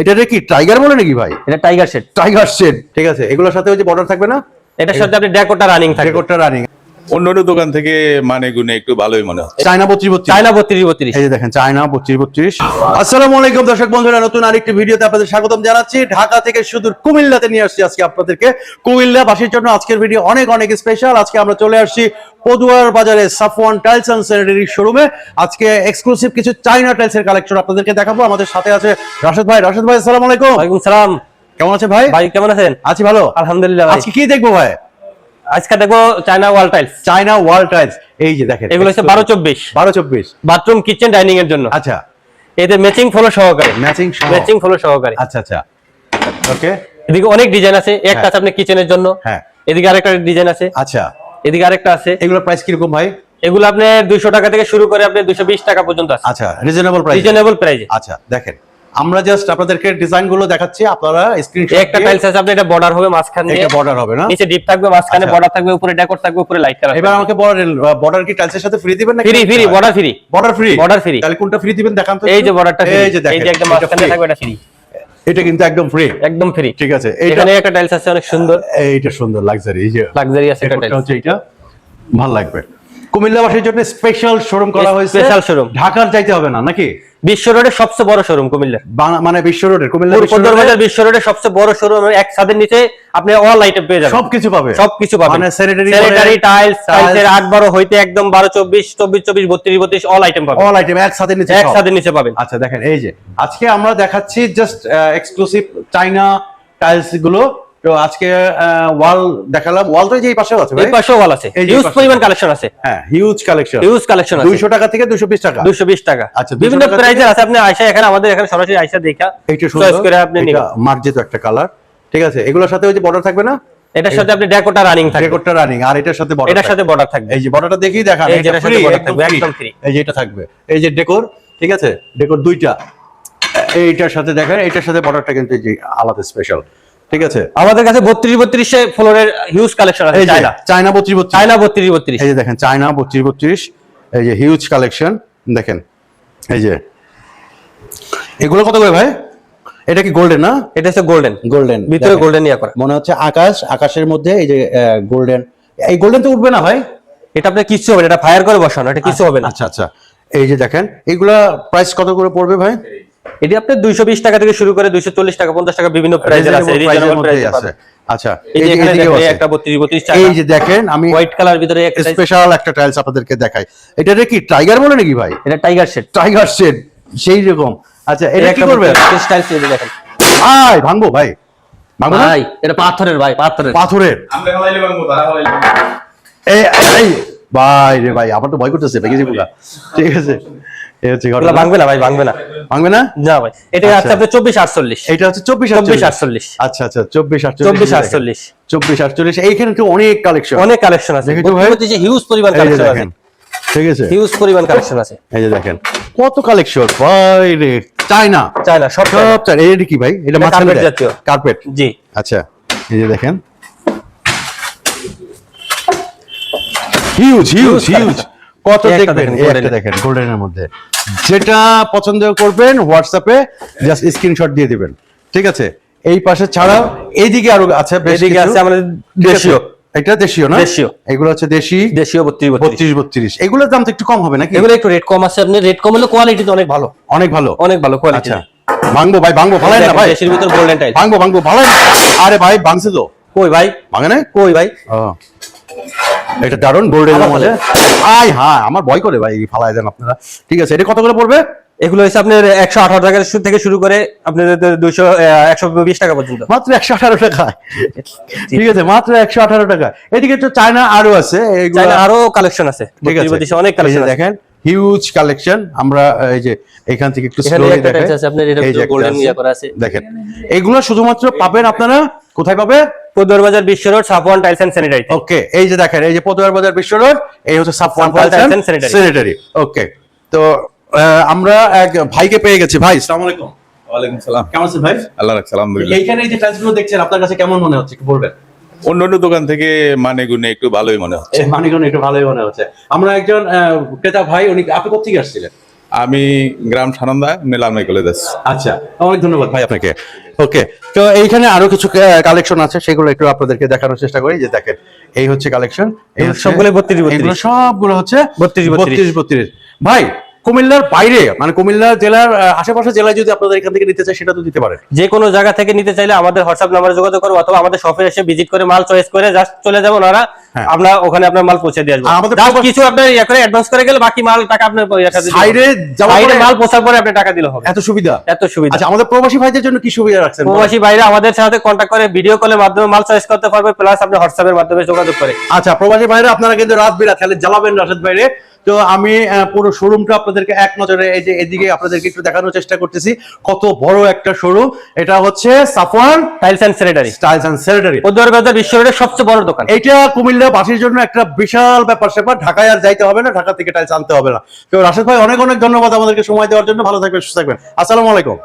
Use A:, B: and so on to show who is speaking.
A: এটা কি টাইগার বলে নাকি ভাই?
B: এটা টাইগার শেড।
A: টাইগার শেড, ঠিক আছে। এগুলোর সাথে ওই যে বর্ডার থাকবে না?
B: এটার সাথে আপনি ডেকোরটা রানিং থাকবে।
A: ডেকোরটা রানিং।
C: অন্যান্য দোকান থেকে মানে গুনে একটু ভালোই মনে হচ্ছে।
A: চায়না 32
B: চায়না 32
A: এই যে দেখেন চায়না 32। আসসালামু আলাইকুম দর্শক বন্ধুরা, নতুন আরেকটি ভিডিওতে আপনাদের স্বাগতম জানাচ্ছি। ঢাকা থেকে সুদূর কুমিল্লাতে নিয়ে আসছি আজকে আপনাদেরকে। কুমিল্লাবাসীর জন্য আজকের ভিডিও অনেক অনেক স্পেশাল। আজকে আমরা চলে আসছি পদুয়ার বাজারে সাফওয়ান টাইলস এন্ড স্যানিটারি শোরুমে। আজকে এক্সক্লুসিভ কিছু চায়না টাইলস এর কালেকশন আপনাদেরকে দেখাবো। আমাদের সাথে আছে রাশেদ ভাই। রাশেদ ভাই আসসালামু আলাইকুম।
B: ওয়ালাইকুম সালাম।
A: কেমন আছেন ভাই?
B: ভাই কেমন আছেন?
A: আছি ভালো
B: আলহামদুলিল্লাহ। ভাই
A: আজকে কি দেখবো ভাই?
B: আজকে দেখো China wall tiles.
A: China wall tiles, এই যে দেখেন
B: এগুলো হচ্ছে 12-24
A: বাথরুম
B: কিচেন ডাইনিং এর জন্য।
A: আচ্ছা,
B: এতে ম্যাচিং ফ্লো সহকারে।
A: ম্যাচিং
B: ফ্লো সহকারে।
A: আচ্ছা আচ্ছা, ওকে।
B: এদিকে অনেক ডিজাইন আছে। একটা আছে আপনার কিচেনের জন্য।
A: হ্যাঁ।
B: এদিকে আরেকটা ডিজাইন আছে।
A: আচ্ছা,
B: এদিকে আরেকটা আছে।
A: এগুলোর প্রাইস কিরকম ভাই?
B: এগুলো আপনি 200 টাকা থেকে শুরু করে আপনি 220 টাকা পর্যন্ত আছে।
A: আচ্ছা, রিজনেবল
B: প্রাইসে।
A: আচ্ছা দেখেন, আমরা জাস্ট আপনাদেরকে ডিজাইন গুলো দেখাচ্ছি, আপনারা স্ক্রিনশট।
B: একটা টাইলস আছে আপনি, এটা বর্ডার হবে মাঝখানে।
A: এটা বর্ডার হবে না?
B: নিচে ডিপ থাকবে, মাঝখানে বর্ডার থাকবে, উপরে ডেকোর থাকবে, উপরে লাইট কালার।
A: এবার আমাকে বর্ডার কি টাইলসের সাথে ফ্রি দিবেন নাকি?
B: Free border free.
A: Border free. তাহলে কোনটা ফ্রি দিবেন দেখান তো।
B: এই যে বর্ডারটা ফ্রি।
A: এই যে দেখেন,
B: এই যে একদম মাঝখানে থাকবে, এটা ফ্রি।
A: এটা কিন্তু একদম ফ্রি।
B: একদম ফ্রি,
A: ঠিক আছে।
B: এখানে একটা টাইলস আছে অনেক সুন্দর।
A: এইটা সুন্দর লাক্সারি, এই যে
B: লাক্সারি আছে একটা টাইলস।
A: হচ্ছে এটা ভালো লাগবে। কুমিল্লাবাসীর জন্য স্পেশাল শোরুম করা হয়েছে।
B: Special showroom.
A: ঢাকার যাইতে হবে না নাকি?
B: বিশ্ব রোডের সবচেয়ে বড় শোরুম কুমিল্লার।
A: মানে বিশ্ব রোডের কুমিল্লা
B: পদ্মার বাজার বিশ্ব রোডের সবচেয়ে বড় শোরুম। এক ছাদের নিচে আপনি অল আইটেম পেয়ে যাবেন।
A: সবকিছু পাবেন।
B: মানে স্যানিটারি টাইলস, টাইলসের 8-12 হইতে একদম 12-24, 24-24, 32-32 অল আইটেম পাবেন।
A: অল আইটেম এক ছাদের নিচে,
B: এক ছাদের নিচে পাবেন।
A: আচ্ছা দেখেন, এই যে আজকে আমরা দেখাচ্ছি জাস্ট এক্সক্লুসিভ চায়না টাইলস গুলো। তো আজকে ওয়াল দেখালাম। ওয়াল তো এই পাশেও আছে ভাই?
B: এই পাশেও ওয়াল আছে। হিউজ পরিমাণ কালেকশন আছে।
A: হ্যাঁ, হিউজ কালেকশন আছে। 200 টাকা থেকে 220 টাকা।
B: 220 টাকা।
A: আচ্ছা,
B: বিভিন্ন প্রাইসের আছে। আপনি আয়শা এখানে আমাদের এখানে সরাসরি আয়শা দেখা
A: এইটা
B: চয়েস করে আপনি
A: এটা
B: নিবেন।
A: মার্জিত একটা কালার, ঠিক আছে। এগুলোর সাথে ওই যে বর্ডার থাকবে না?
B: এটার সাথে আপনি ডেকোরটা রানিং থাকবে।
A: ডেকোরটা রানিং, আর এটার সাথে বর্ডার।
B: এটার সাথে বর্ডার থাকবে।
A: এই যে বর্ডারটা দেখেই দেখান।
B: এই যে এটার সাথে বর্ডার থাকবে, একদম ফ্রি।
A: এই যে এটা থাকবে, এই যে ডেকোর, ঠিক আছে। ডেকোর দুইটা। এইটার সাথে দেখেন, এইটার সাথে বর্ডারটা কিন্তু এই যে আলাদা স্পেশাল, ঠিক আছে।
B: আমাদের কাছে 32-32 ফ্লোরের হিউজ কালেকশন আছে।
A: চায়না 32।
B: চায়না 32।
A: এই যে দেখেন চায়না 32, এই যে হিউজ কালেকশন দেখেন। এই যে এগুলো কত করে ভাই? এটা কি গোল্ডেন না?
B: এটা হচ্ছে গোল্ডেন, ভিতরে গোল্ডেন ইয়া করা।
A: মনে হচ্ছে আকাশের মধ্যে এই যে গোল্ডেন। এই গোল্ডেন তো উঠবে না ভাই?
B: এটা আপনার কিছু হবে না, এটা ফায়ার করে বসানো, এটা কিছু হবে না।
A: আচ্ছা আচ্ছা, এই যে দেখেন এগুলা প্রাইস কত করে পড়বে ভাই?
B: এটি আপনি 220 টাকা থেকে শুরু করে 240 টাকা 50 টাকা বিভিন্ন প্রাইসের আছে। রিজনেবল প্রাইসে আছে।
A: আচ্ছা,
B: এই যে এখানে একটা 32 টাকা।
A: এই যে দেখেন, আমি
B: হোয়াইট কালার ভিতরে একটা
A: স্পেশাল একটা টাইলস আপনাদেরকে দেখাই। এটা কি টাইগার বলে নাকি ভাই?
B: এটা টাইগার শেড।
A: টাইগার শেড সেই রকম। আচ্ছা, এটা কি করবে?
B: টাইলস এই যে দেখেন।
A: ভাই ভাঙবো ভাই? ভাঙবো না
B: ভাই, এটা পাথরের ভাই, পাথরের।
C: আমরা হালাইলে ভাঙবো, তারা হালাইলে
A: এই ভাই রে ভাই, আমার তো ভয় করতেছে ভাই কিছু বলা। ঠিক আছে, এই হচ্ছে ঘটনা।
B: ভাঙবে না ভাই, ভাঙবে না।
A: ভাঙবে না?
B: না ভাই, এটা আছে আপনার 24-48।
A: এটা হচ্ছে 24-48। আচ্ছা আচ্ছা, 24-48। এইখানে তো অনেক কালেকশন আছে।
B: যে হিউজ পরিমাণ কালেকশন আছে।
A: ঠিক আছে,
B: হিউজ পরিমাণ কালেকশন আছে।
A: এই যে দেখেন কত কালেকশন ভাই রে। চায়না
B: সব
A: চায়না। এটা কি ভাই? এটা মাঝখানে
B: জাতীয়
A: কার্পেট।
B: জি।
A: আচ্ছা, এই যে দেখেন হিউজ কত দেখবেন। একটা দেখেন গোল্ডেনের মধ্যে, যেটা পছন্দ করবেন হোয়াটসঅ্যাপে জাস্ট স্ক্রিনশট দিয়ে দিবেন, ঠিক আছে। এই পাশে ছাড়াও এইদিকে আরো আছে,
B: এদিকে আছে আমাদের দেশীয়।
A: এটা দেশীয় না?
B: দেশীয়।
A: এগুলো হচ্ছে দেশীয়
B: 32-32।
A: এগুলোর দাম তো একটু কম হবে নাকি?
B: এগুলো একটু রেট কম আছে। আপনি রেট কম হলে কোয়ালিটি তো অনেক ভালো,
A: অনেক ভালো
B: কোয়ালিটি।
A: আচ্ছা, ভাঙবো ভাই, ভাঙবো, ভালো না ভাই?
B: দেশের ভিতর গোল্ডেন টাইল।
A: ভাঙবো ভালো না? আরে ভাই ভাঙছে তো।
B: কই ভাই?
A: ভাঙে না?
B: কই ভাই?
A: এটা দারুন গোল্ডেন মধ্যে। হ্যাঁ, আমার ভয় করে ভাই, ফালাই দেন আপনারা। ঠিক আছে, এটা কত করে পড়বে?
B: এগুলো হচ্ছে আপনার 118 টাকা থেকে শুরু করে আপনার 120 টাকা পর্যন্ত।
A: মাত্র 118 টাকা। ঠিক আছে, মাত্র 118 টাকা। এদিকে তো চায়না আরো আছে,
B: চায়না আরো কালেকশন আছে।
A: ঠিক আছে,
B: অনেক কালেকশন
A: দেখেন হিউজ কালেকশন। আমরা এই যে এখান থেকে একটু স্লোলি দেখাই।
B: আপনার এটা গোল্ডেন ইয়া করা আছে
A: দেখেন। এগুলো শুধুমাত্র পাবেন আপনারা কোথায় পাবেন?
B: পদ্মার বাজার Bishwa road, Safwan tiles and sanitary.
A: Okay, এই যে দেখেন, এই যে পদ্মার বাজার বিশ্ব রোড, এই হচ্ছে সাফওয়ান টাইলস এন্ড স্যানিটারি। ওকে, তো আমরা এক ভাইকে পেয়ে গেছি। ভাই আসসালামু আলাইকুম।
C: ওয়ালাইকুম সালাম।
A: কেমন আছেন ভাই?
C: আল্লাহ রাখছে, আলহামদুলিল্লাহ।
A: এইখানে এই যে টাইলসগুলো দেখছেন, আপনার কাছে কেমন মনে হচ্ছে একটু বলবেন?
C: অন্যান্য দোকান থেকে মানে গুনে একটু ভালোই মনে হচ্ছে।
A: মানিকগঞ্জ একটু ভালোই মনে হচ্ছে। আমরা একজন ক্রেতা ভাই, উনি আপনি কোথা থেকে আসছিলেন?
C: আমি গ্রাম সানন্দা লালমাই কলেজ আছি।
A: আচ্ছা, অনেক ধন্যবাদ ভাই আপনাকে। ওকে, তো এইখানে আরো কিছু কালেকশন আছে, সেগুলো একটু আপনাদেরকে দেখানোর চেষ্টা করি। যে দেখেন, এই হচ্ছে কালেকশন,
B: সবগুলো 32
A: এগুলো সবগুলো হচ্ছে
B: 32
A: 32। ভাই, কুমিল্লার বাইরে মানে কুমিল্লা জেলার আশেপাশে জেলায় যদি আপনাদের এখান থেকে নিতে চাই, সেটা তো দিতে পারেন।
B: যে কোনো জায়গা থেকে নিতে চাইলে আমাদের হোয়াটসঅ্যাপ নাম্বারে যোগাযোগ করো, অথবা আমাদের শপে এসে ভিজিট করে মাল চয়েস করে জাস্ট চলে যাবো ওনারা,
A: হ্যাঁ।
B: আমরা ওখানে আপনার মাল পৌঁছে দিয়ে আসবো।
A: আর আমাদের
B: Just
A: প্রবাস-
B: কিছু আপনার ইয়া করে অ্যাডভান্স করে গেলে বাকি মাল টাকা আপনার
A: সাইডে যাওয়ার
B: বাইরে
A: পরে
B: মাল পৌঁছার পরে আপনি টাকা দিলে হবে।
A: এত সুবিধা।
B: এত সুবিধা।
A: আচ্ছা, আমাদের প্রবাসী ভাইদের জন্য কি সুবিধা রাখছেন?
B: প্রবাসী বাইরে আমাদের সাথে কন্ট্যাক্ট করে ভিডিও কলের মাধ্যমে মাল চয়েস করতে পারবে, প্লাস আপনি হোয়াটসঅ্যাপের মাধ্যমে যোগাযোগ করে।
A: আচ্ছা, প্রবাসী ভাইরা আপনারা কিন্তু রাত বিরাত খালি জ্বালাবেন রাশেদ ভাইরে। তো আমি পুরো শোরুমটা আপনাদেরকে এক নজরে এই যে এদিকে আপনাদেরকে একটু দেখানোর চেষ্টা করতেছি। কত বড় একটা শোরুম। এটা হচ্ছে Safwan
B: tiles and sanitary,
A: tiles and sanitary.
B: Uttarbazar Bishwa রোডের সবচেয়ে বড় দোকান।
A: এটা কুমিল্লাবাসীর জন্য একটা বিশাল ব্যাপার স্যাপার। ঢাকায় আর যাইতে হবে না, ঢাকা থেকে টাইলস আনতে হবে না। তো রাশেদ ভাই, অনেক অনেক ধন্যবাদ আমাদেরকে সময় দেওয়ার জন্য। ভালো থাকবেন, সুস্থ থাকবেন। আসসালামু আলাইকুম।